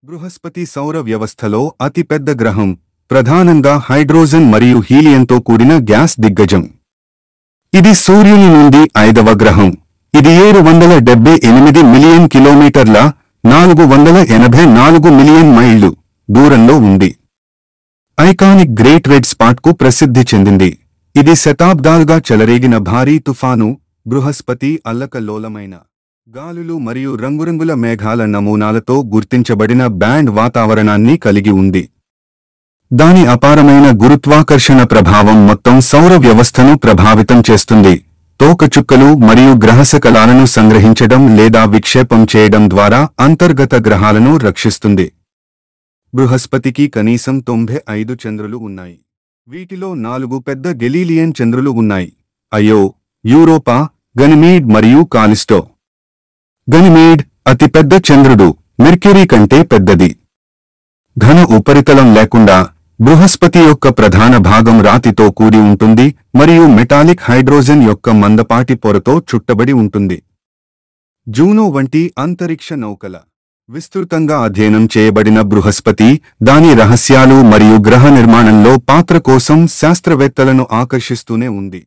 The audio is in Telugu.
బృహస్పతి సౌర వ్యవస్థలో అతిపెద్ద గ్రహం, ప్రధానంగా హైడ్రోజన్ మరియు హీలియంతో కూడిన గ్యాస్ దిగ్గజం. ఇది సూర్యుని నుండి 5వ గ్రహం. ఇది 778 మిలియన్ కిలోమీటర్ల 484 మిలియన్ మైళ్లు దూరంలో ఉంది. ఐకానిక్ గ్రేట్ రెడ్ స్పాట్కు ప్రసిద్ధి చెందింది. ఇది శతాబ్దాలుగా చెలరేగిన భారీ తుఫాను, బృహస్పతి అల్లకల్లోలమైన గాలులు మరియు రంగురంగుల మేఘాల నమూనాలతో గుర్తించబడిన బ్యాండ్ వాతావరణాన్ని కలిగి ఉంది. దాని అపారమైన గురుత్వాకర్షణ ప్రభావం మొత్తం సౌర వ్యవస్థను ప్రభావితం చేస్తుంది. తోకచుక్కలు మరియు గ్రహశకలాలను సంగ్రహించడం లేదా విక్షేపం చేయడం ద్వారా అంతర్గత గ్రహాలను రక్షిస్తుంది. బృహస్పతికి కనీసం 95 చంద్రులు ఉన్నాయి. వీటిలో 4 పెద్ద గెలీలియన్ చంద్రులు ఉన్నాయి: అయో, యూరోపా, గనిమీడ్ మరియు కాలిస్టో. గనిమీడ్ అతిపెద్ద చంద్రుడు, మెర్క్యూరీ కంటే పెద్దది. ఘన ఉపరితలం లేకుండా బృహస్పతి యొక్క ప్రధాన భాగం రాతితో కూడి ఉంటుంది మరియు మెటాలిక్ హైడ్రోజన్ యొక్క మందపాటి పొరతో చుట్టబడి ఉంటుంది. జూనో వంటి అంతరిక్ష నౌకల విస్తృతంగా అధ్యయనం చేయబడిన బృహస్పతి దాని రహస్యాలు మరియు గ్రహ నిర్మాణంలో పాత్ర కోసం శాస్త్రవేత్తలను ఆకర్షిస్తూనే ఉంది.